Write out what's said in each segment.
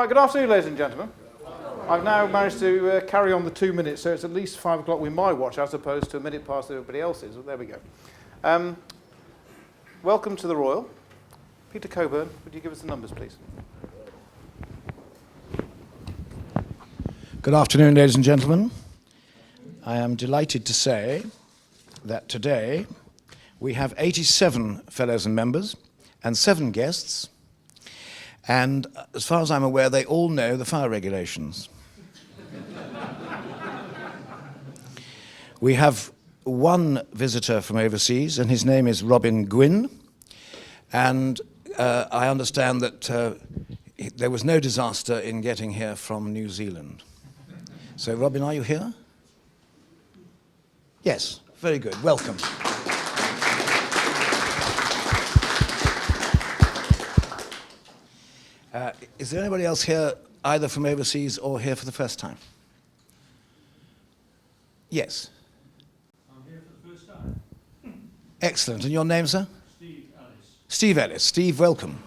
Right, good afternoon, ladies and gentlemen. I've now managed to carry on the 2 minutes, so it's at least 5 o'clock with my watch as opposed to a minute past everybody else's. There we go. Welcome to the Royal. Peter Coburn, would you give us the numbers, please? Good afternoon, ladies and gentlemen. I am delighted to say that today we have 87 fellows and members and 7 guests. And as far as I'm aware, they all know the fire regulations. We have one visitor from overseas, and his name is Robin Gwynn. And I understand that there was no disaster in getting here from New Zealand. So, Robin, are you here? Yes, very good. Welcome. Is there anybody else here, either from overseas or here for the first time? Yes. I'm here for the first time. Excellent. And your name, sir? Steve Ellis. Steve Ellis. Steve, welcome.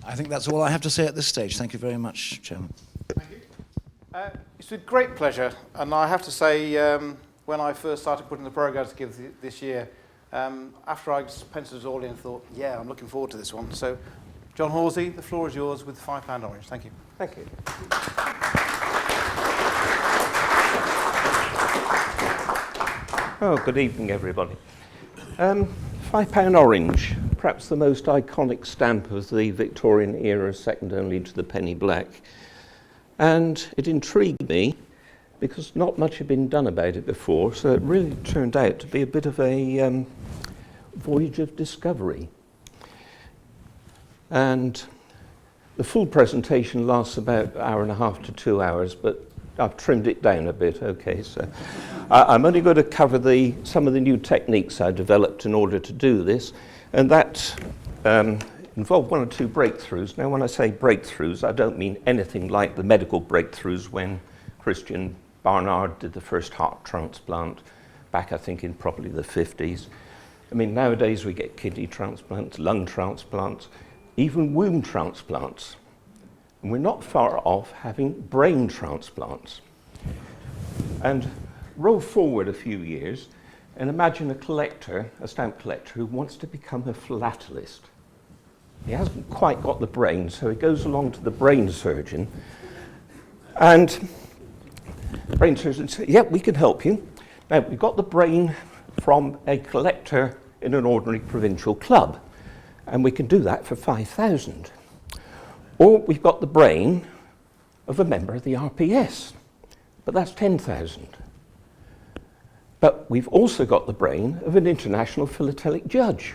I think that's all I have to say at this stage. Thank you very much, Chairman. Thank you. It's with great pleasure, and I have to say, when I first started putting the programmes together this year, after I penciled it all in, thought, yeah, I'm looking forward to this one. So, John Horsey, the floor is yours with the £5 orange. Thank you. Thank you. Oh, good evening, everybody. £5 orange, perhaps the most iconic stamp of the Victorian era, second only to the penny black. And it intrigued me because not much had been done about it before, so it really turned out to be a bit of a voyage of discovery. And the full presentation lasts about an hour and a half to 2 hours, but I've trimmed it down a bit, okay, so I'm only going to cover some of the new techniques I developed in order to do this, and that involved 1 or 2 breakthroughs. Now, when I say breakthroughs, I don't mean anything like the medical breakthroughs when Christian Barnard did the first heart transplant back, I think, in probably the 50s. I mean, nowadays we get kidney transplants, lung transplants, even womb transplants. And we're not far off having brain transplants. And roll forward a few years and imagine a collector, a stamp collector, who wants to become a philatelist. He hasn't quite got the brain, so he goes along to the brain surgeon, and the brain surgeon says, yep, we can help you. Now, we've got the brain from a collector in an ordinary provincial club, and we can do that for 5,000. Or we've got the brain of a member of the RPS, but that's 10,000. But we've also got the brain of an international philatelic judge,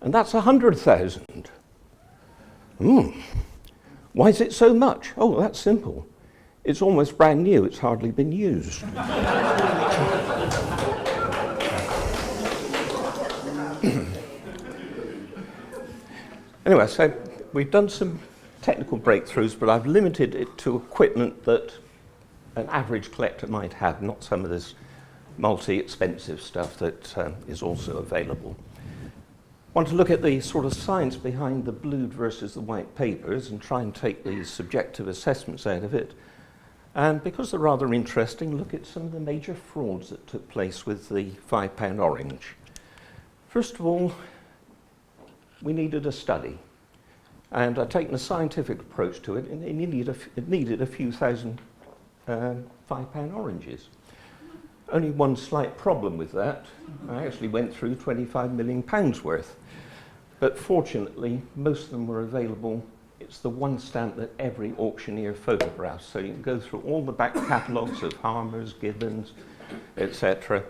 and that's 100,000. Why is it so much? Oh, that's simple. It's almost brand new, it's hardly been used. Anyway, so we've done some technical breakthroughs, but I've limited it to equipment that an average collector might have, not some of this multi-expensive stuff that is also available. I want to look at the sort of science behind the blued versus the white papers and try and take the subjective assessments out of it. And because they're rather interesting, look at some of the major frauds that took place with the £5 orange. First of all, we needed a study. And I'd taken a scientific approach to it, and it needed a few thousand £5 oranges. Only one slight problem with that. I actually went through £25 million worth. But fortunately, most of them were available. It's the one stamp that every auctioneer photographs. So you can go through all the back catalogues of Harmer's, Gibbons, etc.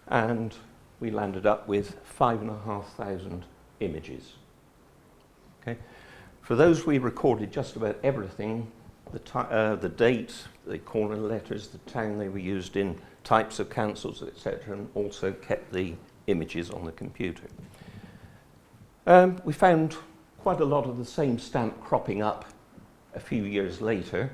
And we landed up with 5,500 images. Okay. For those, we recorded just about everything, the date, the corner letters, the town they were used in, types of councils, etc., and also kept the images on the computer. We found quite a lot of the same stamp cropping up a few years later,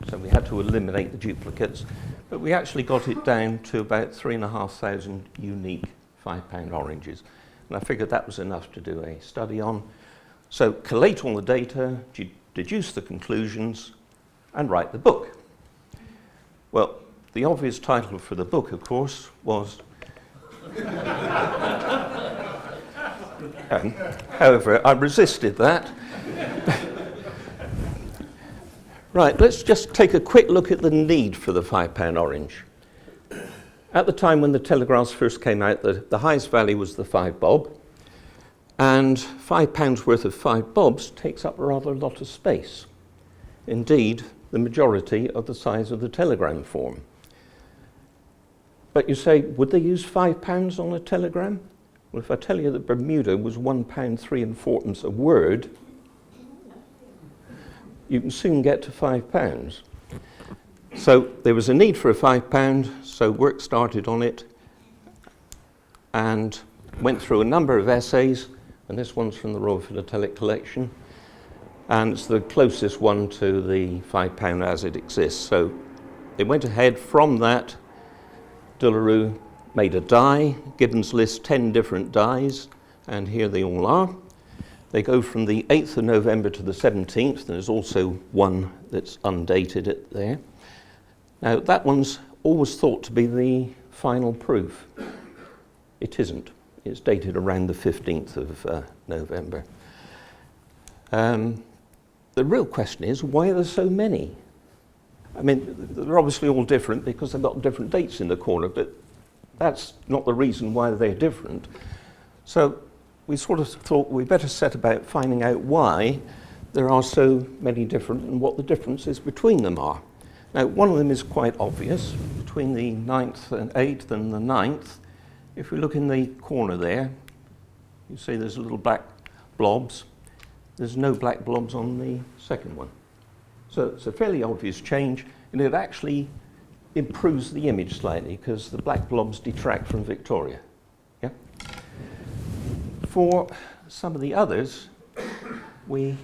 so we had to eliminate the duplicates, but we actually got it down to about 3,500 unique £5 oranges. and I figured that was enough to do a study on. So collate all the data, deduce the conclusions, and write the book. Well, the obvious title for the book, of course, was... however, I resisted that. Right, let's just take a quick look at the need for the £5 orange. At the time when the Telegraphs first came out, the highest value was the 5 bob, and £5 worth of 5 bobs takes up a rather lot of space. Indeed, the majority of the size of the telegram form. But you say, would they use £5 on a telegram? Well, if I tell you that Bermuda was £1 3 4 a word, you can soon get to £5. So there was a need for a £5, so work started on it and went through a number of essays, and this one's from the Royal Philatelic Collection, and it's the closest one to the £5 as it exists. So they went ahead from that. De La Rue made a die. Gibbons lists 10 different dies, and here they all are. They go from the 8th of November to the 17th. There's also one that's undated there. Now, that one's always thought to be the final proof. It isn't. It's dated around the 15th of November. The real question is, why are there so many? I mean, they're obviously all different because they've got different dates in the corner, but that's not the reason why they're different. So we sort of thought we better set about finding out why there are so many different and what the differences between them are. Now, one of them is quite obvious. Between the 9th and 8th and the 9th, if we look in the corner there, you see there's little black blobs. There's no black blobs on the second one. So it's a fairly obvious change, and it actually improves the image slightly because the black blobs detract from Victoria. Yeah? For some of the others, we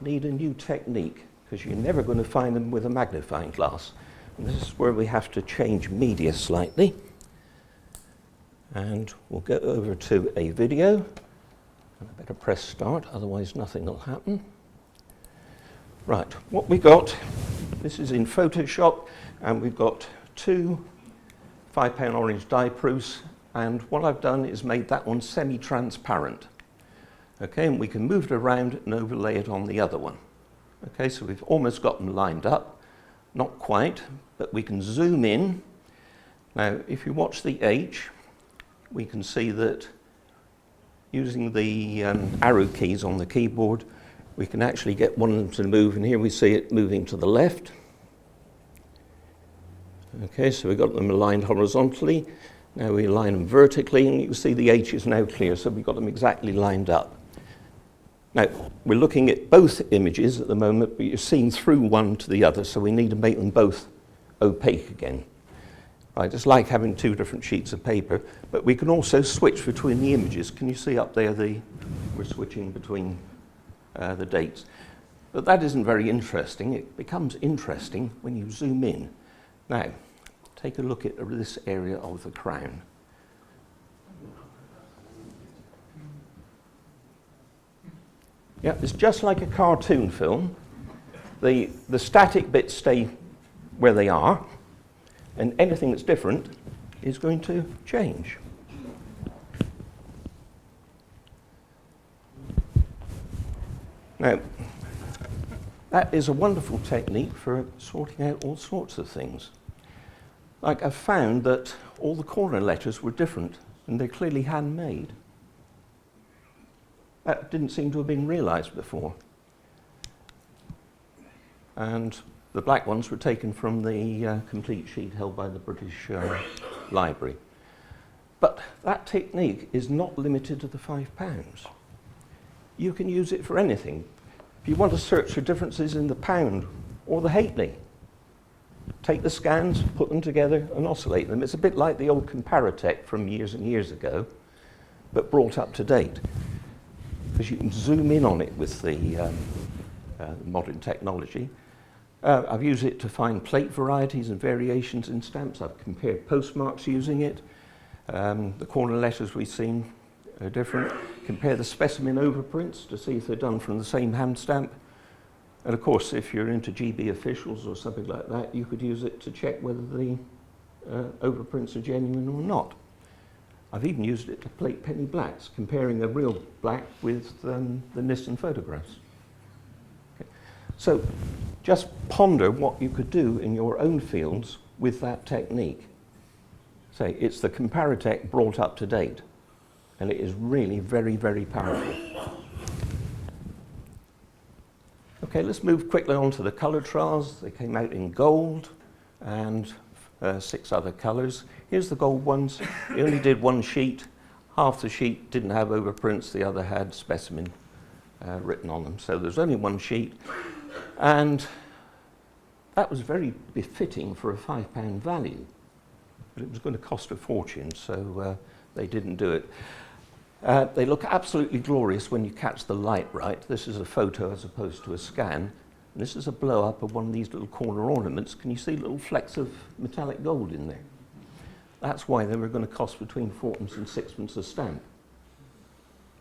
need a new technique because you're never going to find them with a magnifying glass. And this is where we have to change media slightly. And we'll go over to a video. And I better press start, otherwise nothing will happen. Right, what we got, this is in Photoshop, and we've got 2 £5 orange die proofs, and what I've done is made that one semi-transparent. Okay, and we can move it around and overlay it on the other one. Okay, so we've almost got them lined up. Not quite, but we can zoom in. Now, if you watch the H, we can see that using the arrow keys on the keyboard, we can actually get one of them to move, and here we see it moving to the left. Okay, so we've got them aligned horizontally. Now we align them vertically, and you can see the H is now clear, so we've got them exactly lined up. Now, we're looking at both images at the moment, but you're seeing through one to the other, so we need to make them both opaque again. Right, it's like having 2 different sheets of paper, but we can also switch between the images. Can you see up there we're switching between the dates? But that isn't very interesting. It becomes interesting when you zoom in. Now, take a look at this area of the crown. Yeah, it's just like a cartoon film. The static bits stay where they are, and anything that's different is going to change. Now, that is a wonderful technique for sorting out all sorts of things. Like, I found that all the corner letters were different, and they're clearly handmade. That didn't seem to have been realized before. And the black ones were taken from the complete sheet held by the British Library. But that technique is not limited to the £5. You can use it for anything. If you want to search for differences in the pound or the halfpenny, take the scans, put them together and oscillate them. It's a bit like the old Comparatech from years and years ago, but brought up to date. Because you can zoom in on it with the modern technology. I've used it to find plate varieties and variations in stamps. I've compared postmarks using it. The corner letters we've seen are different. Compare the specimen overprints to see if they're done from the same hand stamp. And of course, if you're into GB officials or something like that, you could use it to check whether the overprints are genuine or not. I've even used it to plate penny blacks, comparing a real black with the Nissan photographs. Okay. So just ponder what you could do in your own fields with that technique. Say, it's the Comparatech brought up to date, and it is really very, very powerful. Okay, let's move quickly on to the colour trials. They came out in gold and 6 other colours. Here's the gold ones. We only did 1 sheet. Half the sheet didn't have overprints, the other had specimen written on them. So there's only 1 sheet. And that was very befitting for a £5 value. But it was going to cost a fortune, so they didn't do it. They look absolutely glorious when you catch the light right. This is a photo as opposed to a scan. And this is a blow-up of one of these little corner ornaments. Can you see little flecks of metallic gold in there? That's why they were going to cost between 4pence and 6pence a stamp.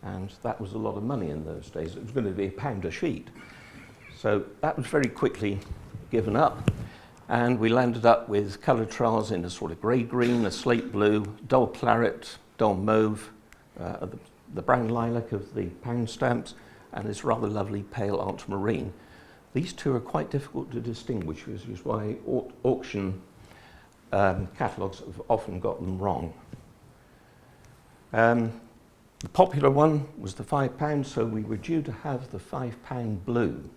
And that was a lot of money in those days. It was going to be £1 a sheet. So that was very quickly given up. And we landed up with colour trials in a sort of grey-green, a slate blue, dull claret, dull mauve, the brown lilac of the pound stamps, and this rather lovely pale ultramarine. These two are quite difficult to distinguish, which is why auction catalogues have often got them wrong. The popular one was the £5, so we were due to have the £5 blue.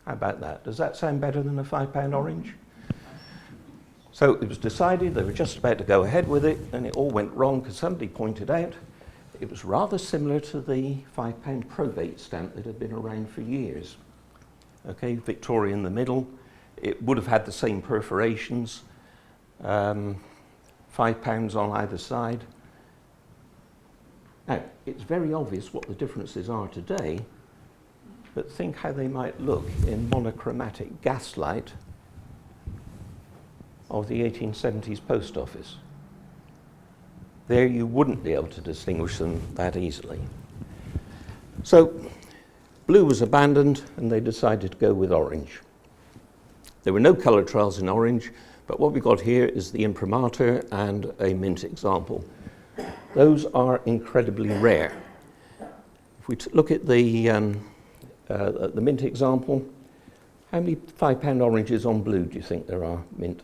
How about that? Does that sound better than a £5 orange? So it was decided, they were just about to go ahead with it, and it all went wrong because somebody pointed out it was rather similar to the £5 probate stamp that had been around for years. Okay, Victorian in the middle. It would have had the same perforations, £5 on either side. Now, it's very obvious what the differences are today, but think how they might look in monochromatic gaslight of the 1870s post office. There you wouldn't be able to distinguish them that easily. So blue was abandoned and they decided to go with orange. There were no colour trials in orange, but what we've got here is the imprimatur and a mint example. Those are incredibly rare. If we look at the mint example, how many £5 oranges on blue do you think there are, mint?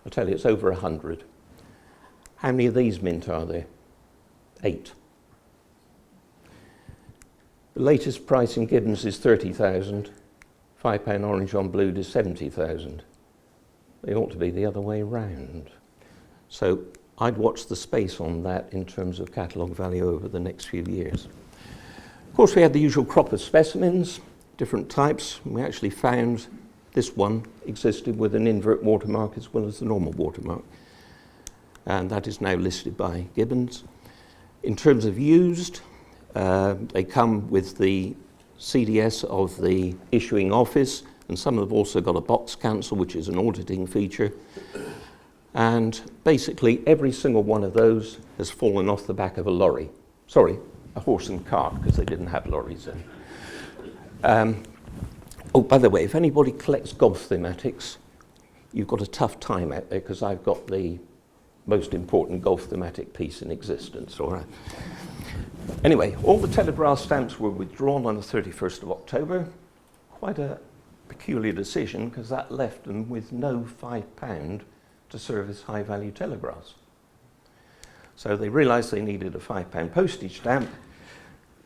I'll tell you, it's over 100. How many of these mint are there? 8. The latest price in Gibbons is 30,000. £5 orange on blue is 70,000. They ought to be the other way round. So I'd watch the space on that in terms of catalogue value over the next few years. Of course, we had the usual crop of specimens, different types. We actually found this one existed with an invert watermark as well as the normal watermark. And that is now listed by Gibbons. In terms of used, they come with the CDS of the issuing office, and some have also got a box cancel, which is an auditing feature. And basically, every single one of those has fallen off the back of a lorry. Sorry, a horse and cart, because they didn't have lorries then. Oh, by the way, if anybody collects golf thematics, you've got a tough time out there, because I've got the most important golf thematic piece in existence, all right? Anyway, all the Telegraph stamps were withdrawn on the 31st of October. Quite a peculiar decision, because that left them with no £5 to service high-value telegraphs. So they realised they needed a £5 postage stamp,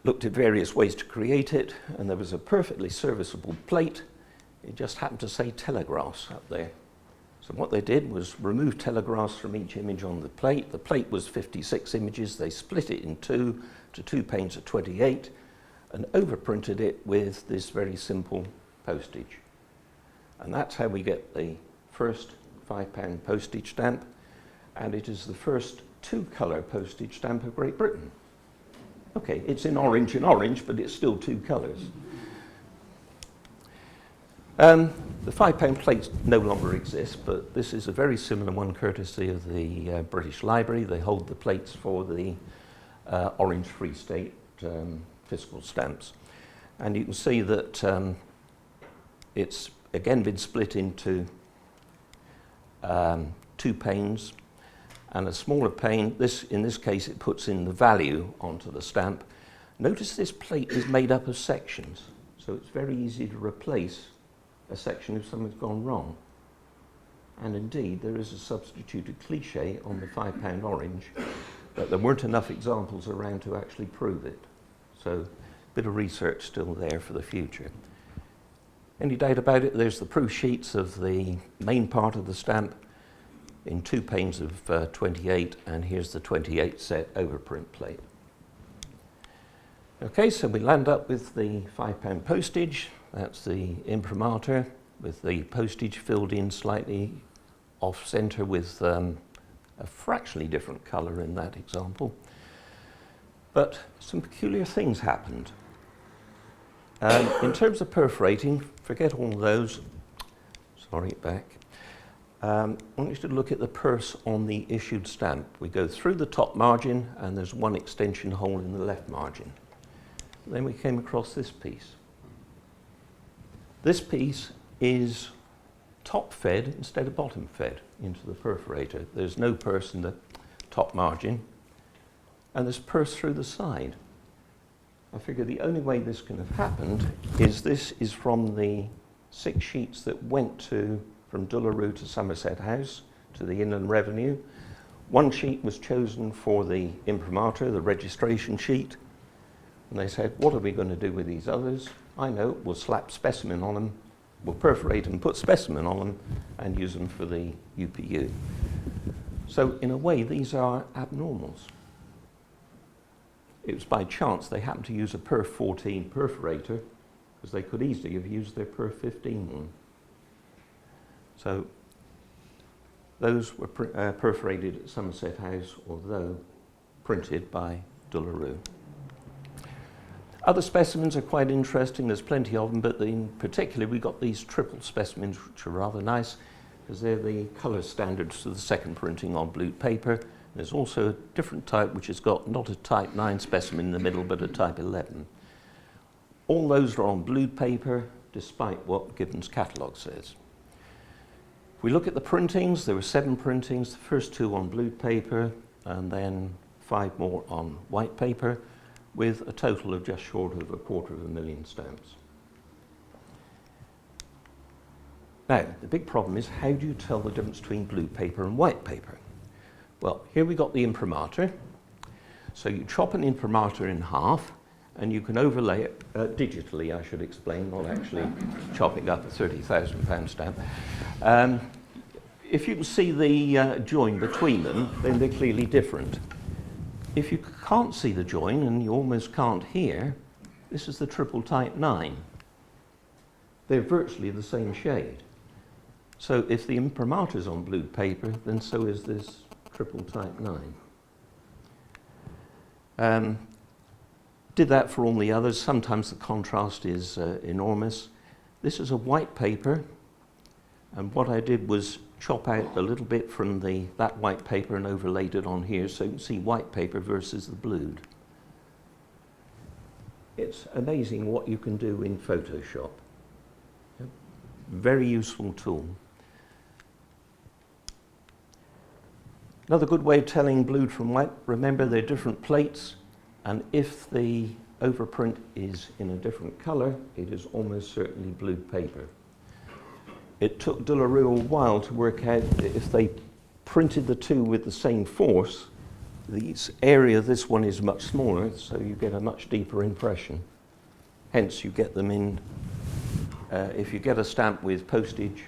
looked at various ways to create it, and there was a perfectly serviceable plate. It just happened to say Telegraphs up there. So what they did was remove telegraphs from each image on the plate. The plate was 56 images. They split it in two to 2 panes of 28 and overprinted it with this very simple postage. And that's how we get the first £5 postage stamp, and it is the first 2-colour postage stamp of Great Britain. Okay, it's in orange and orange, but it's still 2 colours. The £5 plates no longer exist, but this is a very similar one courtesy of the British Library. They hold the plates for the Orange Free State fiscal stamps. And you can see that it's again been split into 2 panes and a smaller pane. In this case, it puts in the value onto the stamp. Notice this plate is made up of sections, so it's very easy to replace a section if something's gone wrong. And indeed, there is a substituted cliche on the £5 orange, but there weren't enough examples around to actually prove it. So a bit of research still there for the future. Any doubt about it, there's the proof sheets of the main part of the stamp in 2 panes of 28, and here's the 28 set overprint plate. Okay, so we land up with the £5 postage. That's the imprimatur with the postage filled in slightly off centre with a fractionally different colour in that example. But some peculiar things happened. In terms of perforating, forget all those. Sorry, back. I want you to look at the purse on the issued stamp. We go through the top margin and there's one extension hole in the left margin. Then we came across this piece. This piece is top fed instead of bottom fed into the perforator. There's no purse in the top margin, and there's purse through the side. I figure the only way this can have happened is this is from the 6 sheets that went from Dullaroo to Somerset House to the Inland Revenue. 1 sheet was chosen for the imprimatur, the registration sheet, and they said, what are we going to do with these others? I know, we'll slap specimen on them, we'll perforate and put specimen on them and use them for the UPU. So in a way, these are abnormals. It was by chance they happened to use a perf 14 perforator because they could easily have used their perf 15 one. So those were perforated at Somerset House, although printed by Dullaroo. Other specimens are quite interesting. There's plenty of them, but in particular we got these triple specimens, which are rather nice because they're the colour standards for the second printing on blued paper. There's also a different type which has got not a type 9 specimen in the middle, but a type 11. All those are on blued paper, despite what Gibbon's catalogue says. If we look at the printings, there were 7 printings, the first 2 on blued paper, and then 5 more on white paper, with a total of just short of 250,000 stamps. Now, the big problem is, how do you tell the difference between blued paper and white paper? Well, here we got the imprimatur. So you chop an imprimatur in half, and you can overlay it digitally, I should explain, not actually chopping up a £30,000 stamp. If you can see the join between them, then they're clearly different. If you can't see the join, and you almost can't here, this is the triple type 9. They're virtually the same shade. So if the imprimatur is on blued paper, then so is this triple type 9. Did that for all the others. Sometimes the contrast is enormous. This is a white paper, and what I did was chop out a little bit from that white paper and overlaid it on here, so you can see white paper versus the blued. It's amazing what you can do in Photoshop. Very useful tool. Another good way of telling blued from white, remember they're different plates, and if the overprint is in a different colour, it is almost certainly blued paper. It took Dullaroo a while to work out that if they printed the 2 with the same force, the area of this one is much smaller, so you get a much deeper impression. Hence, you get them in, if you get a stamp with postage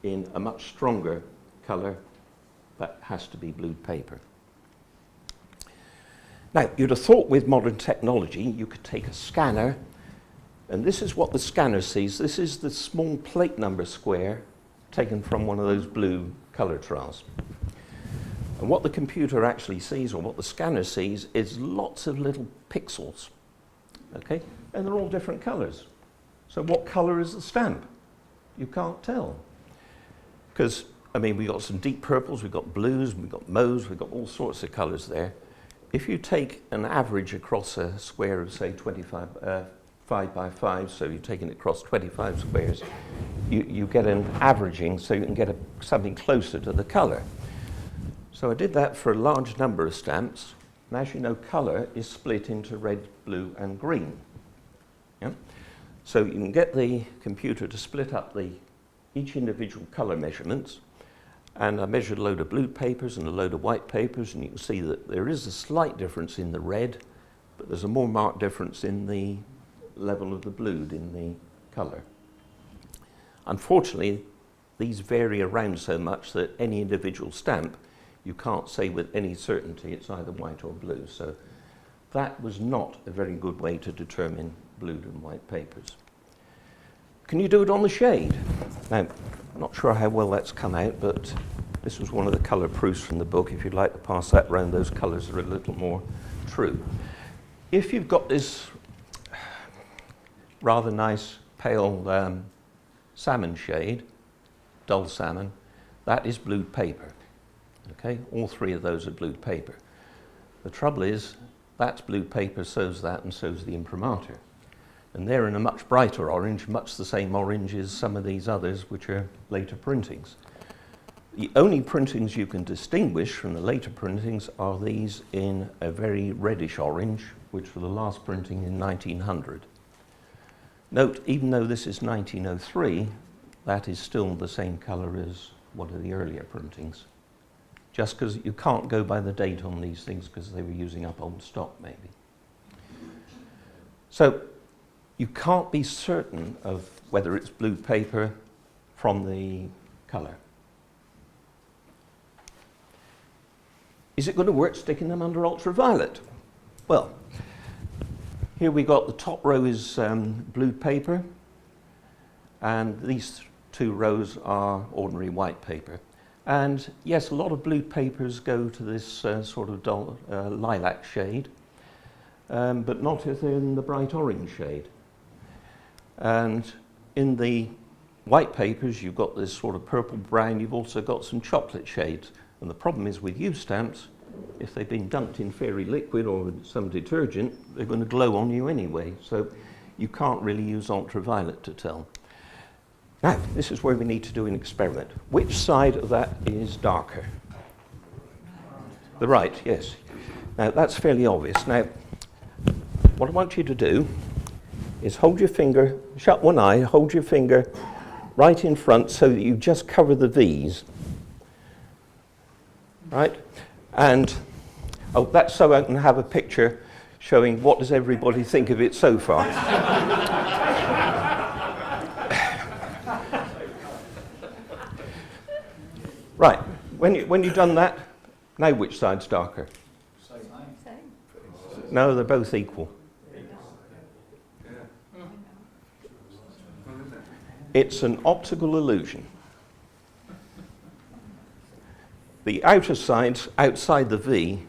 in a much stronger colour, that has to be blued paper. Now, you'd have thought with modern technology, you could take a scanner, and this is what the scanner sees. This is the small plate number square taken from one of those blue colour trials. And what the computer actually sees, or what the scanner sees, is lots of little pixels, okay? And they're all different colours. So what colour is the stamp? you can't tell. Because, I mean, we've got some deep purples, we've got blues, we've got mauves, we've got all sorts of colours there. If you take an average across a square of, say, 5 by 5, so you're taking it across 25 squares, you get an averaging, so you can get something closer to the colour. So I did that for a large number of stamps, and as you know, colour is split into red, blue, and green. Yeah? So you can get the computer to split up each individual colour measurements, and I measured a load of blue papers and a load of white papers, and you can see that there is a slight difference in the red, but there's a more marked difference in the level of the blue in the colour. Unfortunately, these vary around so much that any individual stamp, you can't say with any certainty it's either white or blue. So that was not a very good way to determine blue and white papers. Can you do it on the shade? Now, I'm not sure how well that's come out, but this was one of the colour proofs from the book. If you'd like to pass that round, those colours are a little more true. If you've got this rather nice pale salmon shade, dull salmon, that is blued paper. Okay, all three of those are blued paper. The trouble is, that's blued paper, so's that, and so's the imprimatur. And they're in a much brighter orange, much the same orange as some of these others, which are later printings. The only printings you can distinguish from the later printings are these in a very reddish orange, which were the last printing in 1900. Note, even though this is 1903, that is still the same colour as one of the earlier printings. Just because you can't go by the date on these things because they were using up old stock, maybe. So you can't be certain of whether it's blue paper from the colour. Is it going to work sticking them under ultraviolet? Well, here we got the top row is blue paper, and these two rows are ordinary white paper. And yes, a lot of blue papers go to this sort of dull lilac shade, but not in the bright orange shade. And in the white papers, you've got this sort of purple brown, you've also got some chocolate shades. And the problem is with used stamps, if they've been dunked in fairy liquid or some detergent, they're going to glow on you anyway. So you can't really use ultraviolet to tell. Now, this is where we need to do an experiment. Which side of that is darker? The right, yes. Now, that's fairly obvious. Now, what I want you to do is hold your finger, shut one eye, hold your finger right in front so that you just cover the V's. Right? And, oh, that's so I can have a picture showing what does everybody think of it so far. Right, when you've done that, now which side's darker? Same. No, they're both equal. It's an optical illusion. The outer sides, outside the V,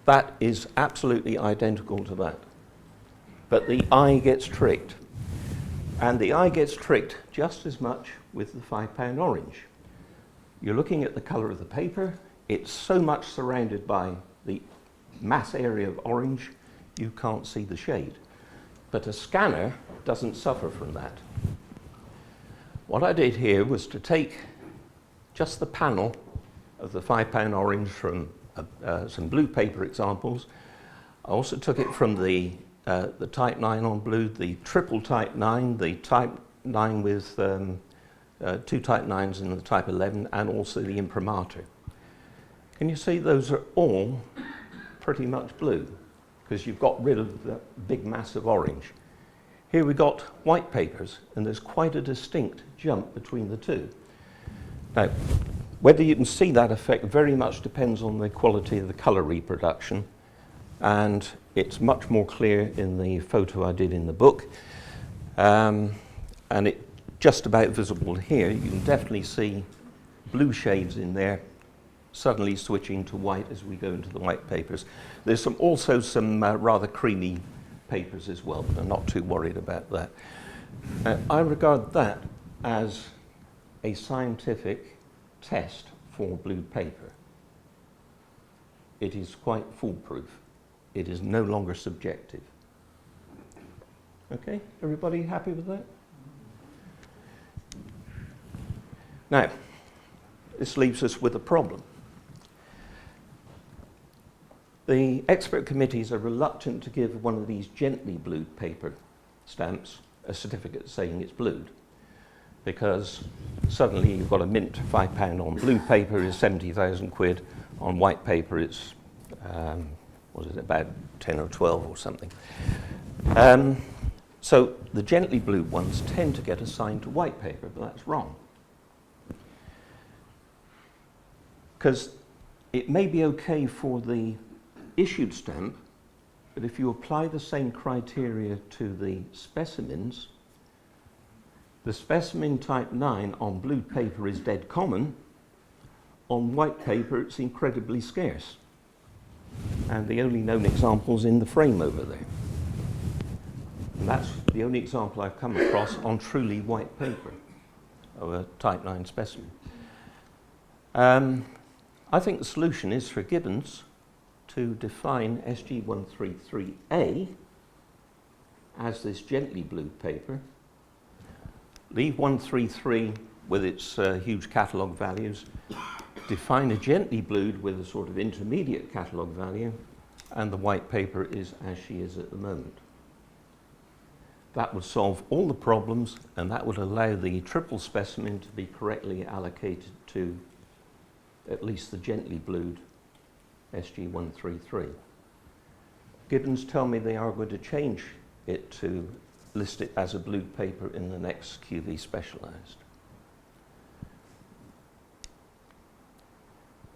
that is absolutely identical to that. But the eye gets tricked. And the eye gets tricked just as much with the £5 orange. You're looking at the colour of the paper. It's so much surrounded by the mass area of orange, you can't see the shade. But a scanner doesn't suffer from that. What I did here was to take just the panel of the £5 orange from some blue paper examples. I also took it from the Type 9 on blue, the triple Type 9, the Type 9 with two Type 9s in the Type 11, and also the imprimatur. Can you see those are all pretty much blue because you've got rid of the big mass of orange. Here we've got white papers, and there's quite a distinct jump between the two. Now, whether you can see that effect very much depends on the quality of the colour reproduction, and it's much more clear in the photo I did in the book, and it's just about visible here. You can definitely see blue shades in there suddenly switching to white as we go into the white papers. There's also some rather creamy papers as well, but I'm not too worried about that. I regard that as a scientific test for blue paper. It is quite foolproof. It is no longer subjective. Okay, everybody happy with that? Now, this leaves us with a problem. The expert committees are reluctant to give one of these gently blued paper stamps a certificate saying it's blued, because suddenly you've got a mint £5 on blue paper is 70,000 quid, on white paper it's, what is it, about 10 or 12 or something. So the gently blued ones tend to get assigned to white paper, but that's wrong. Because it may be okay for the issued stamp, but if you apply the same criteria to the specimens, the specimen type 9 on blue paper is dead common, on white paper it's incredibly scarce. And the only known example's in the frame over there. And that's the only example I've come across on truly white paper of a type 9 specimen. I think the solution is for Gibbons to define SG133A as this gently blued paper, leave 133 with its huge catalogue values, define a gently blued with a sort of intermediate catalogue value, and the white paper is as she is at the moment. That would solve all the problems, and that would allow the triple specimen to be correctly allocated to at least the gently blued SG133. Gibbons tell me they are going to change it to list it as a blued paper in the next QV Specialised.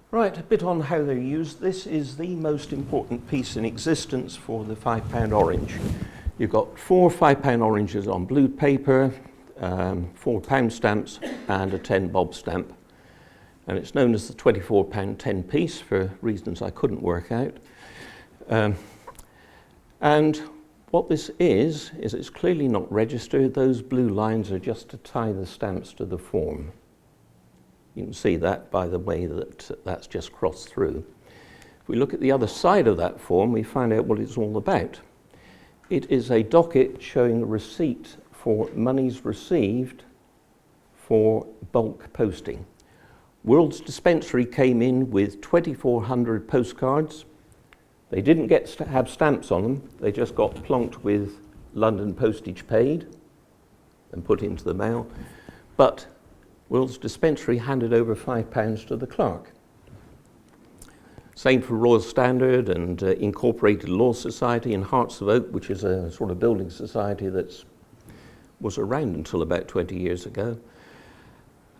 Right, a bit on how they're used. This is the most important piece in existence for the £5 orange. You've got 4 £5 oranges on blued paper, 4 pound stamps, and a 10 bob stamp. And it's known as the £24 10 piece for reasons I couldn't work out. And what this is it's clearly not registered. Those blue lines are just to tie the stamps to the form. You can see that by the way that that's just crossed through. If we look at the other side of that form, we find out what it's all about. It is a docket showing a receipt for monies received for bulk posting. World's Dispensary came in with 2,400 postcards. They didn't get to have stamps on them. They just got plonked with London postage paid and put into the mail. But World's Dispensary handed over £5 to the clerk. Same for Royal Standard and Incorporated Law Society and Hearts of Oak, which is a sort of building society that was around until about 20 years ago.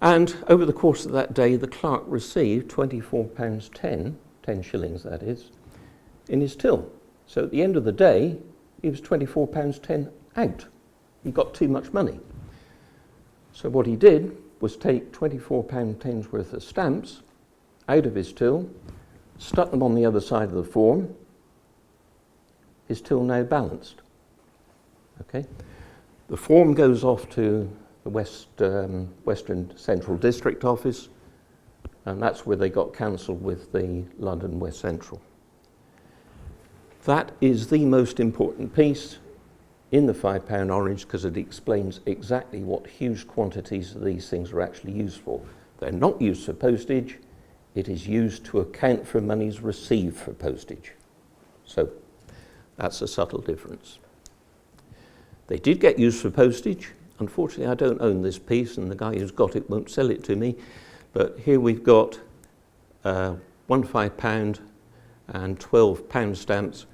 And over the course of that day, the clerk received £24.10, 10 shillings that is, in his till. So at the end of the day, he was £24.10 out. He got too much money. So what he did was take £24.10's worth of stamps out of his till, stuck them on the other side of the form. His till now balanced. Okay? The form goes off to the Western Central District Office, and that's where they got cancelled with the London West Central. That is the most important piece in the £5 orange because it explains exactly what huge quantities of these things are actually used for. They're not used for postage. It is used to account for monies received for postage. So that's a subtle difference. They did get used for postage. Unfortunately, I don't own this piece, and the guy who's got it won't sell it to me. But here we've got 1 £5 and 12 pound stamps,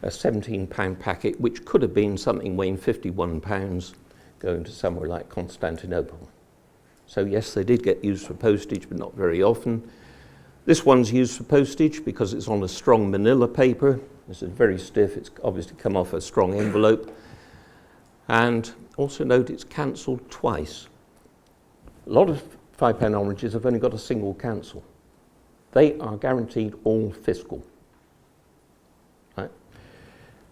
a 17 pound packet, which could have been something weighing 51 pounds going to somewhere like Constantinople. So yes, they did get used for postage, but not very often. This one's used for postage because it's on a strong manila paper. This is very stiff. It's obviously come off a strong envelope. And also note it's cancelled twice. A lot of £5 oranges have only got a single cancel. They are guaranteed all fiscal. Right?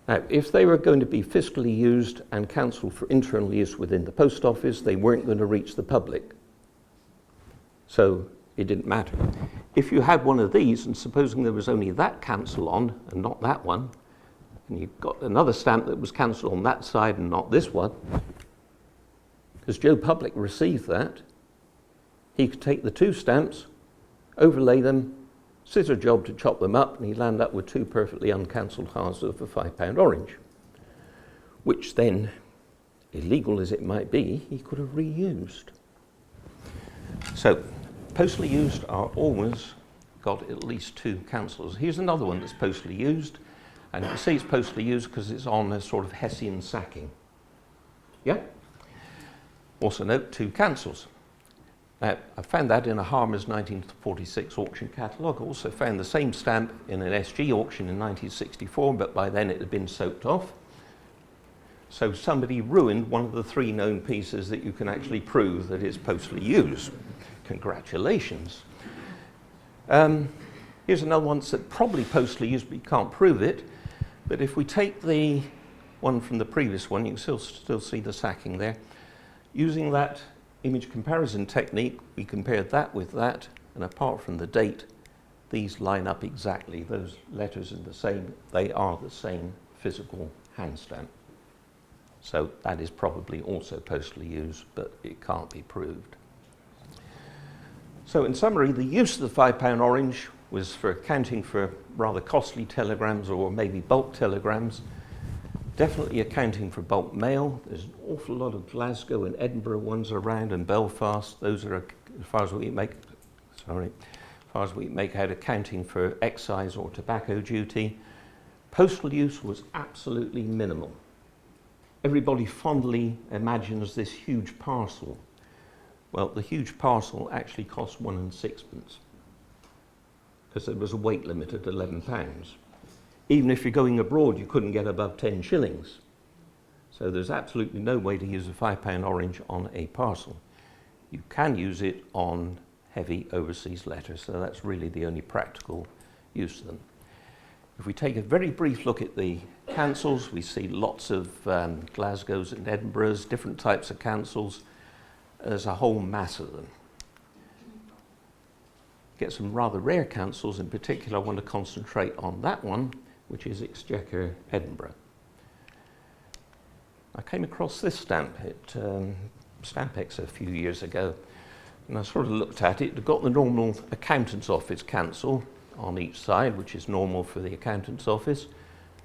Now, if they were going to be fiscally used and cancelled for internal use within the post office, they weren't going to reach the public. So it didn't matter. If you had one of these, and supposing there was only that cancel on and not that one, and you've got another stamp that was cancelled on that side and not this one, because Joe Public received that, he could take the two stamps, overlay them, scissor job to chop them up, and he'd land up with two perfectly uncancelled halves of a £5 orange, which then, illegal as it might be, he could have reused. So, postally used are always got at least two cancels. Here's another one that's postally used, and you can see it's postally used because it's on a sort of Hessian sacking. Yeah? Also note two cancels. Now, I found that in a Harmer's 1946 auction catalogue. I also found the same stamp in an SG auction in 1964, but by then it had been soaked off. So somebody ruined one of the three known pieces that you can actually prove that it's postally used. Congratulations. Here's another one that's probably postally used, but you can't prove it. But if we take the one from the previous one, you can still see the sacking there. Using that image comparison technique, we compared that with that, and apart from the date, these line up exactly. Those letters are the same. They are the same physical hand stamp. So that is probably also postally used, but it can't be proved. So in summary, the use of the £5 orange was for accounting for rather costly telegrams or maybe bulk telegrams. Definitely accounting for bulk mail. There's an awful lot of Glasgow and Edinburgh ones around, and Belfast. Those are, as far as we make out, accounting for excise or tobacco duty. Postal use was absolutely minimal. Everybody fondly imagines this huge parcel. Well, the huge parcel actually cost 1 6p because there was a weight limit at £11. Even if you're going abroad, you couldn't get above 10 shillings. So there's absolutely no way to use a £5 orange on a parcel. You can use it on heavy overseas letters, so that's really the only practical use of them. If we take a very brief look at the cancels, we see lots of Glasgows and Edinburghs, different types of cancels. There's a whole mass of them. Get some rather rare cancels. In particular, I want to concentrate on that one, which is Exchequer Edinburgh. I came across this stamp at Stampex a few years ago, and I sort of looked at it. It got the normal accountant's office cancel on each side, which is normal for the accountant's office,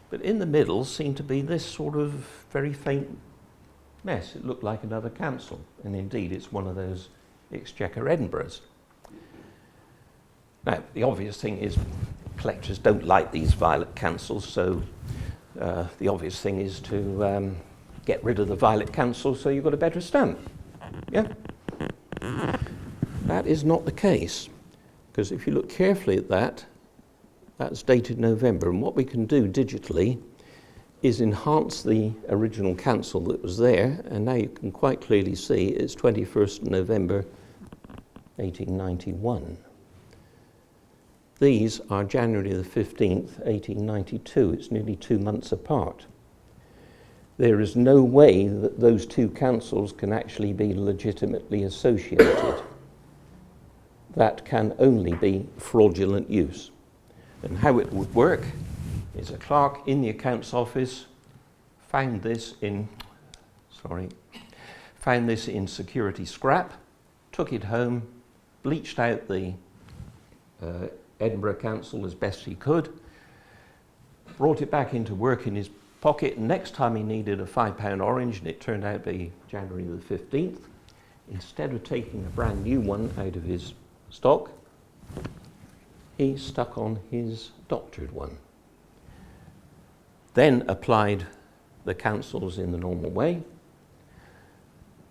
but in the middle seemed to be this sort of very faint mess. It looked like another cancel, and indeed it's one of those Exchequer Edinburghs. Now, the obvious thing is collectors don't like these violet cancels, so the obvious thing is to get rid of the violet cancel so you've got a better stamp. Yeah? That is not the case, because if you look carefully at that, that's dated November, and what we can do digitally is enhance the original cancel that was there, and now you can quite clearly see it's 21st November 1891. These are January the 15th, 1892. It's nearly 2 months apart. There is no way that those two cancels can actually be legitimately associated. That can only be fraudulent use. And how it would work is a clerk in the accounts office found this in security scrap, took it home, bleached out the Edinburgh Council as best he could, brought it back into work in his pocket, and next time he needed a £5 orange, and it turned out to be January the 15th, instead of taking a brand new one out of his stock, he stuck on his doctored one. Then applied the cancels in the normal way.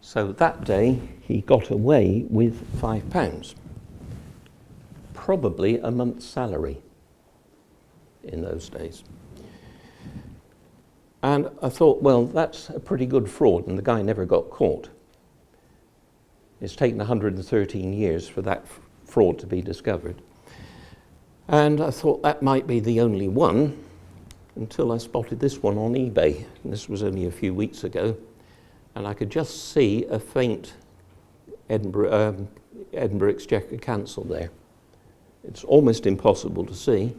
So that day he got away with £5. Probably a month's salary in those days. And I thought, well, that's a pretty good fraud, and the guy never got caught. It's taken 113 years for that fraud to be discovered. And I thought that might be the only one until I spotted this one on eBay. And this was only a few weeks ago. And I could just see a faint Edinburgh Exchequer Council there. It's almost impossible to see,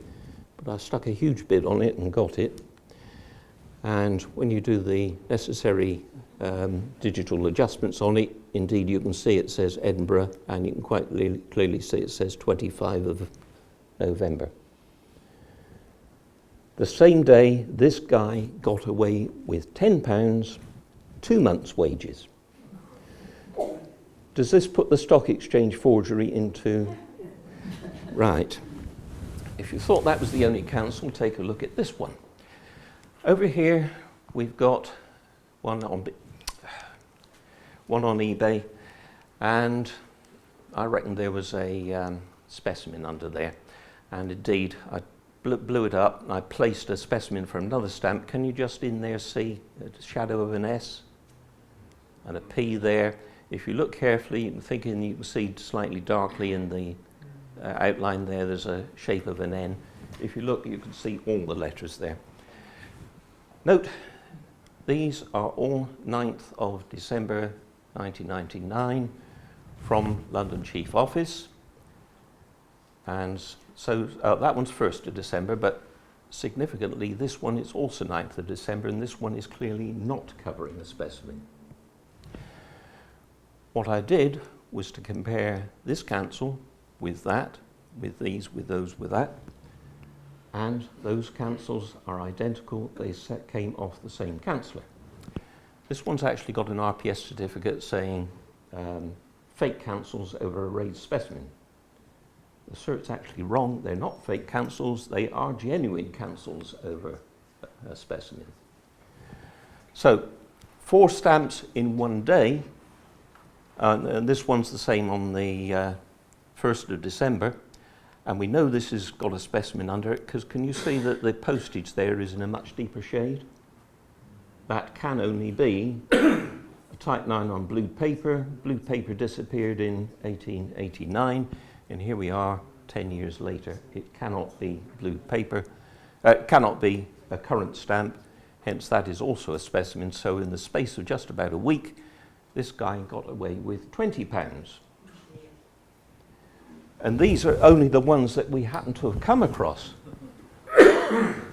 but I stuck a huge bid on it and got it. And when you do the necessary digital adjustments on it, indeed you can see it says Edinburgh, and you can quite clearly see it says 25 of November. The same day, this guy got away with £10, 2 months' wages. Does this put the stock exchange forgery into... Right. If you thought that was the only council, take a look at this one. Over here, we've got one on eBay, and I reckon there was a specimen under there. And indeed, I blew it up, and I placed a specimen for another stamp. Can you just in there see a shadow of an S and a P there? If you look carefully, you can see slightly darkly in the outline there, there's a shape of an N. If you look, you can see all the letters there. Note, these are all 9th of December 1999 from London Chief Office. And so that one's 1st of December, but significantly this one is also 9th of December, and this one is clearly not covering a specimen. What I did was to compare this council with that, with these, with those, with that, and those councils are identical. They came off the same councillor. This one's actually got an RPS certificate saying fake councils over a raised specimen. The cert's actually wrong. They're not fake councils. They are genuine councils over a specimen. So 4 stamps in one day. And this one's the same on the 1st of December. And we know this has got a specimen under it because can you see that the postage there is in a much deeper shade? That can only be a type 9 on blue paper. Blue paper disappeared in 1889, and here we are 10 years later. It cannot be blue paper, cannot be a current stamp, hence that is also a specimen. So in the space of just about a week, this guy got away with £20. And these are only the ones that we happen to have come across.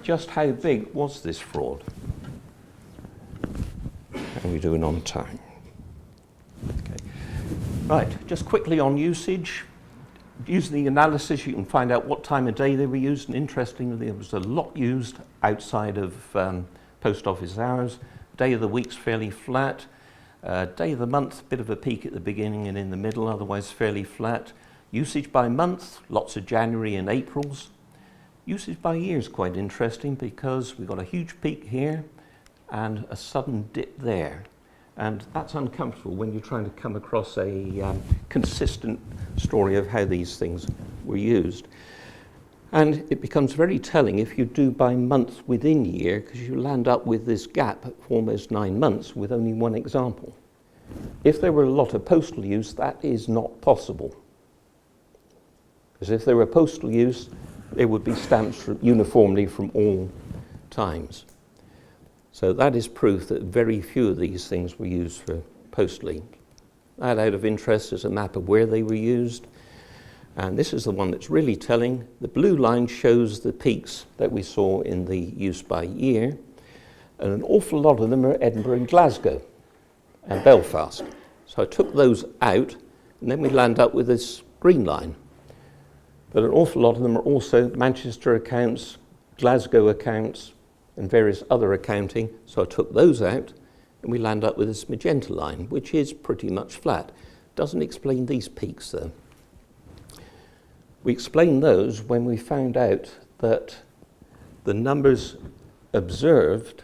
Just how big was this fraud? How are we doing on time? Okay. Right, just quickly on usage. Using the analysis, you can find out what time of day they were used, and interestingly, there was a lot used outside of post office hours. Day of the week's fairly flat. Day of the month, bit of a peak at the beginning and in the middle, otherwise fairly flat. Usage by month, lots of January and Aprils. Usage by year is quite interesting because we've got a huge peak here and a sudden dip there. And that's uncomfortable when you're trying to come across a consistent story of how these things were used. And it becomes very telling if you do by month within year, because you land up with this gap of almost 9 months with only one example. If there were a lot of postal use, that is not possible. Because if there were postal use, there would be stamps uniformly from all times. So that is proof that very few of these things were used for postally. That out of interest is a map of where they were used. And this is the one that's really telling. The blue line shows the peaks that we saw in the use by year. And an awful lot of them are Edinburgh and Glasgow and Belfast. So I took those out, and then we land up with this green line. But an awful lot of them are also Manchester accounts, Glasgow accounts, and various other accounting. So I took those out, and we land up with this magenta line, which is pretty much flat. Doesn't explain these peaks, though. We explained those when we found out that the numbers observed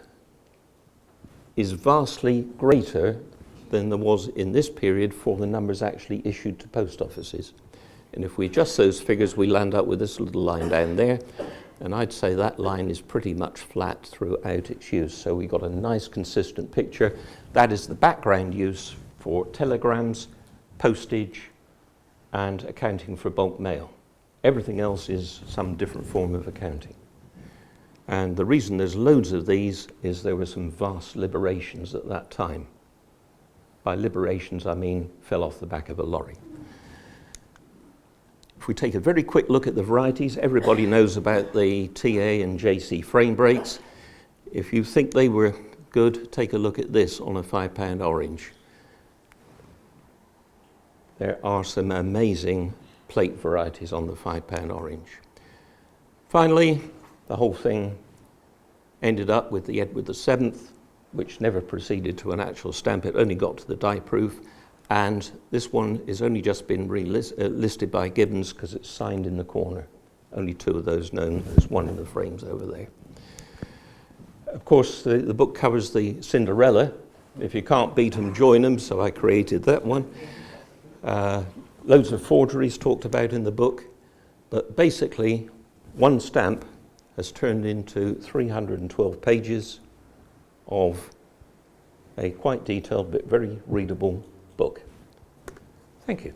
is vastly greater than there was in this period for the numbers actually issued to post offices. And if we adjust those figures, we land up with this little line down there. And I'd say that line is pretty much flat throughout its use. So we got a nice consistent picture. That is the background use for telegrams, postage, and accounting for bulk mail. Everything else is some different form of accounting. And the reason there's loads of these is there were some vast liberations at that time. By liberations, I mean fell off the back of a lorry. If we take a very quick look at the varieties, everybody knows about the TA and JC frame brakes. If you think they were good, take a look at this on a £5 orange. There are some amazing plate varieties on the £5 orange. Finally, the whole thing ended up with the Edward VII, which never proceeded to an actual stamp. It only got to the die proof. And this one has only just been listed by Gibbons because it's signed in the corner. Only 2 of those known. There's one in the frames over there. Of course, the book covers the Cinderella. If you can't beat them, join them. So I created that one. Loads of forgeries talked about in the book. But basically, one stamp has turned into 312 pages of a quite detailed but very readable book. Thank you.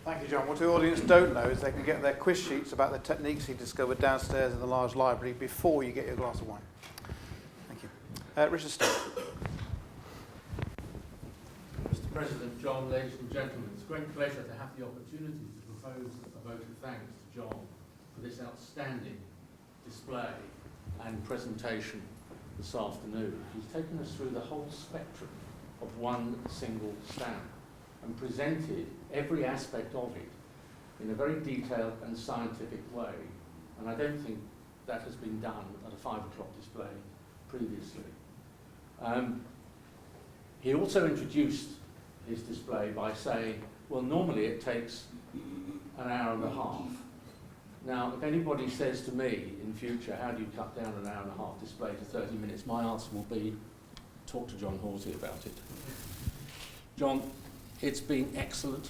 Thank you, John. What the audience don't know is they can get their quiz sheets about the techniques he discovered downstairs in the large library before you get your glass of wine. Thank you. Richard Stone. Mr. President, John, ladies and gentlemen, it's a great pleasure to have the opportunity to propose a vote of thanks to John for this outstanding display and presentation this afternoon. He's taken us through the whole spectrum of one single stamp and presented every aspect of it in a very detailed and scientific way. And I don't think that has been done at a 5 o'clock display previously. He also introduced his display by saying, well, normally it takes an hour and a half. Now, if anybody says to me in future, how do you cut down an hour and a half display to 30 minutes, my answer will be, talk to John Horsey about it. John, it's been excellent.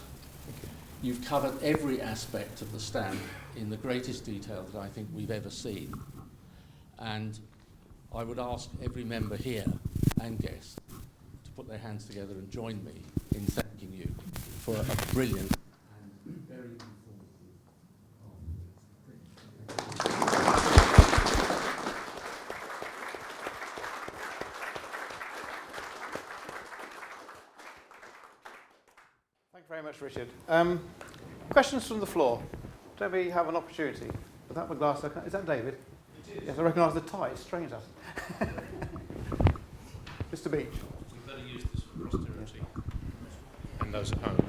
You've covered every aspect of the stamp in the greatest detail that I think we've ever seen. And I would ask every member here and guest to put their hands together and join me in thanking you for a brilliant and very informative Thank you very much, Richard. Questions from the floor? Don't we have an opportunity? Without my glass, is that David? It is. Yes, I recognise the tie. It's strange, that. Mr. Beach. We better use this for posterity and those at home.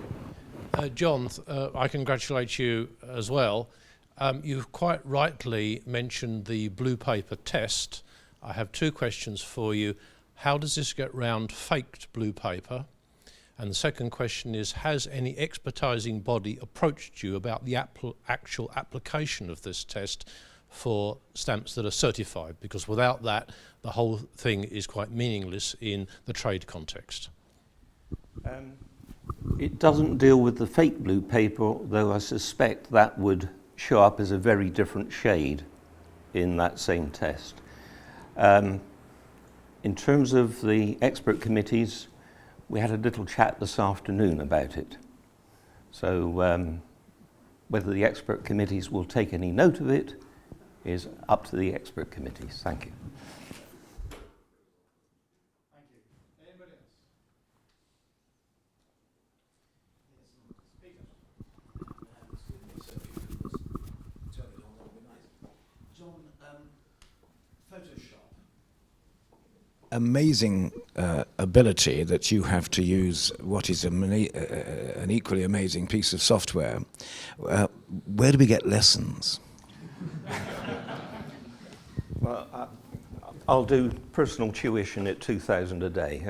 John, I congratulate you as well. You've quite rightly mentioned the blue paper test. I have 2 questions for you. How does this get round faked blue paper? And the second question is, has any expertising body approached you about the actual application of this test for stamps that are certified? Because without that, the whole thing is quite meaningless in the trade context. It doesn't deal with the fake blue paper, though I suspect that would show up as a very different shade in that same test. In terms of the expert committees, we had a little chat this afternoon about it. So whether the expert committees will take any note of it is up to the expert committees. Thank you. Thank you. Anybody else? John, Photoshop. Amazing ability that you have to use what is an equally amazing piece of software. Where do we get lessons? Well, I'll do personal tuition at £2,000 a day,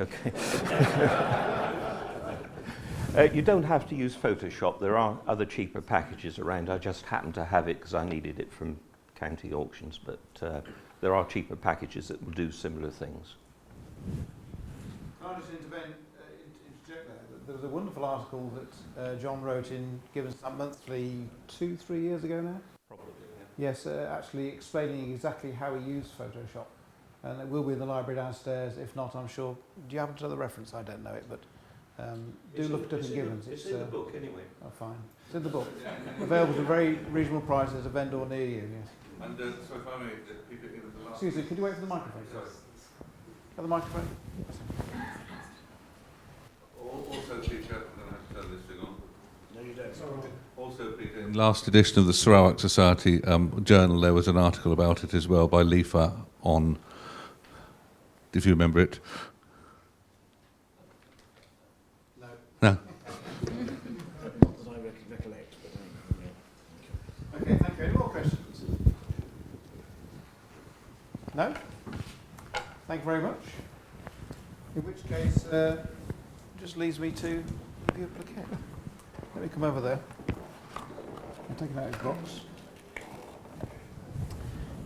okay? You don't have to use Photoshop. There are other cheaper packages around. I just happened to have it because I needed it from county auctions, but there are cheaper packages that will do similar things. Can I just interject there? There was a wonderful article that John wrote in Gibbons Monthly 2-3 years ago now. Probably, yeah. Yes, actually explaining exactly how he used Photoshop. And it will be in the library downstairs. If not, I'm sure. Do you happen to know the reference? I don't know it, but do look it up in Gibbons. It's in the book anyway. Oh, fine. It's in the book. Available at a very reasonable price as a vendor near you, yes. And so if I may, people, it was the last... Excuse me, could you wait for the microphone? Sorry. Have the microphone? Also, Peter, I don't have to turn this thing on. No, you don't. Also, Peter, in the last edition of the Sarawak Society journal, there was an article about it as well by Lifa on, if you remember it. No. No. Not that I recollect, but no. Okay, thank you. Any more questions? No? Thank you very much. In which case, just leaves me to give you a plaquette. Let me come over there. I'm taking out his box.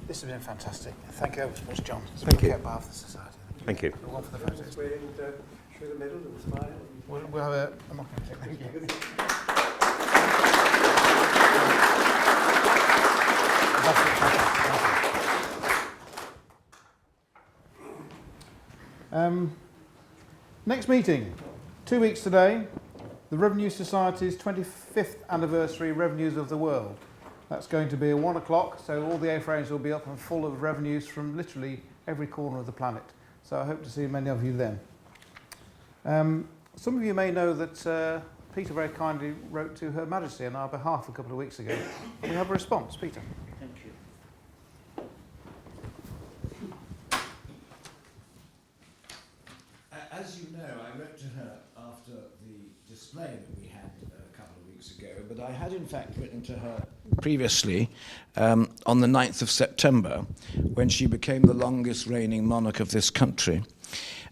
This has been fantastic. Thank you ever so much, John. It's Thank been you. on behalf of the Society. Thank you. One for the photos. We're able to show the medal and smile. We'll have a mocking take. Thank you. Next meeting, 2 weeks today, the Revenue Society's 25th anniversary Revenues of the World. That's going to be at 1 o'clock, so all the A-frames will be up and full of revenues from literally every corner of the planet. So I hope to see many of you then. Some of you may know that Peter very kindly wrote to Her Majesty on our behalf a couple of weeks ago. We have a response. Peter. Thank you. As you know, I wrote to her after the display that we had a couple of weeks ago, but I had in fact written to her previously on the 9th of September, when she became the longest reigning monarch of this country.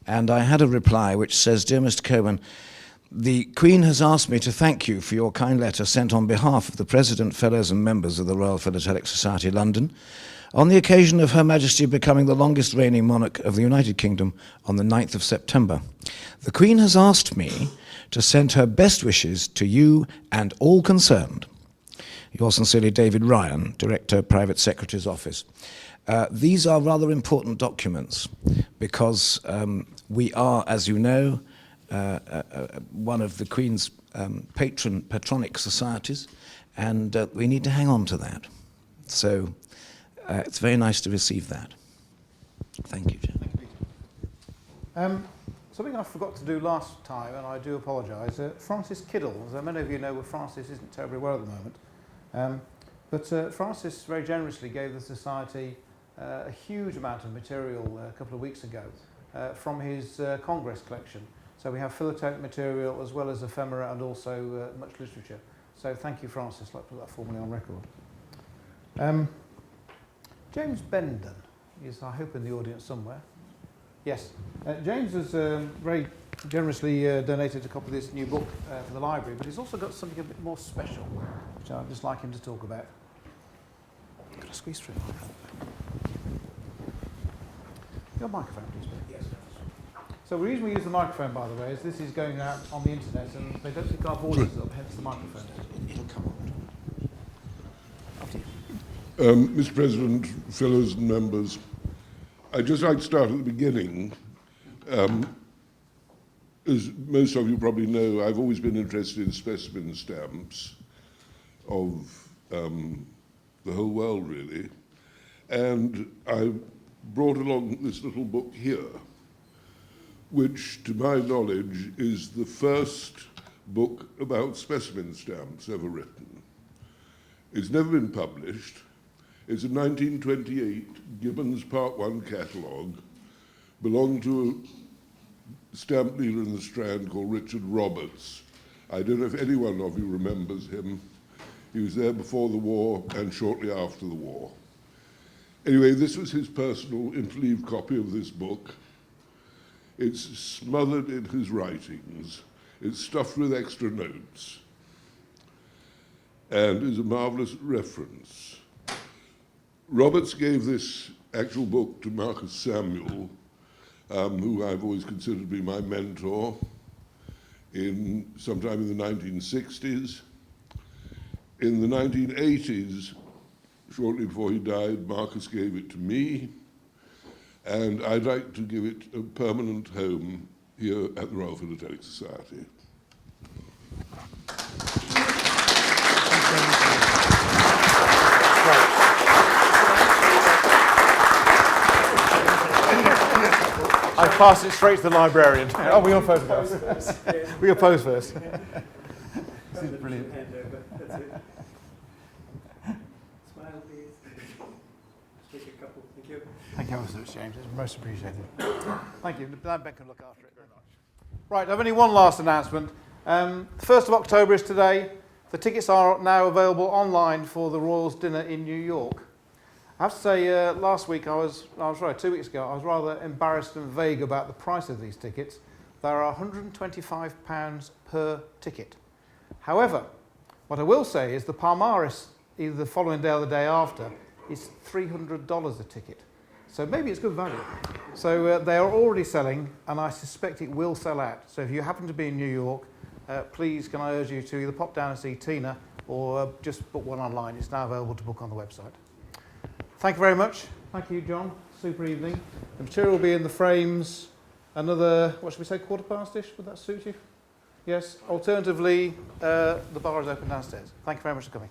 And I had a reply which says, "Dear Mr. Coburn, the Queen has asked me to thank you for your kind letter sent on behalf of the President, Fellows and members of the Royal Philatelic Society, London, on the occasion of Her Majesty becoming the longest reigning monarch of the United Kingdom on the 9th of September. The Queen has asked me to send her best wishes to you and all concerned. Yours sincerely, David Ryan, Director, Private Secretary's Office." These are rather important documents because we are, as you know, one of the Queen's patronic societies, and we need to hang on to that. So it's very nice to receive that. Thank you, Jim. Thank you, Peter. Something I forgot to do last time, and I do apologise. Francis Kiddle, as many of you know, Francis isn't terribly well at the moment. But Francis very generously gave the Society a huge amount of material a couple of weeks ago from his Congress collection. So we have philatelic material as well as ephemera and also much literature. So thank you, Francis. I'd like to put that formally on record. James Bendon is, I hope, in the audience somewhere. Yes. James has very generously donated a copy of this new book for the library, but he's also got something a bit more special, which I'd just like him to talk about. Could I squeeze through? Your microphone, please. Yes. So the reason we use the microphone, by the way, is this is going out on the internet, and they don't pick our voices up, hence the microphone. It'll come on. After you. Mr. President, fellows and members, I'd just like to start at the beginning. As most of you probably know, I've always been interested in specimen stamps of the whole world, really. And I brought along this little book here, which, to my knowledge, is the first book about specimen stamps ever written. It's never been published. It's a 1928 Gibbons Part 1 catalogue, belonged to a stamp dealer in the Strand called Richard Roberts. I don't know if any one of you remembers him. He was there before the war and shortly after the war. Anyway, this was his personal interleaved copy of this book. It's smothered in his writings. It's stuffed with extra notes and is a marvelous reference. Roberts gave this actual book to Marcus Samuel, who I've always considered to be my mentor, sometime in the 1960s. In the 1980s, shortly before he died, Marcus gave it to me, and I'd like to give it a permanent home here at the Royal Philatelic Society. pass it straight to the librarian. Oh, we all pose first. We all pose first. This is brilliant. That's it. Smile, please. Take a couple. Thank you. Thank you so much, James. It's most appreciated. Thank you. Ben can look after it. Very much. Right, I've only one last announcement. The 1st of October is today. The tickets are now available online for the Royals dinner in New York. I have to say, last week, 2 weeks ago, I was rather embarrassed and vague about the price of these tickets. They are £125 per ticket. However, what I will say is the Palmaris, either the following day or the day after, is $300 a ticket. So maybe it's good value. So they are already selling, and I suspect it will sell out. So if you happen to be in New York, please can I urge you to either pop down and see Tina or just book one online. It's now available to book on the website. Thank you very much. Thank you, John. Super evening. The material will be in the frames another, what should we say, 1:15-ish? Would that suit you? Yes. Alternatively, the bar is open downstairs. Thank you very much for coming.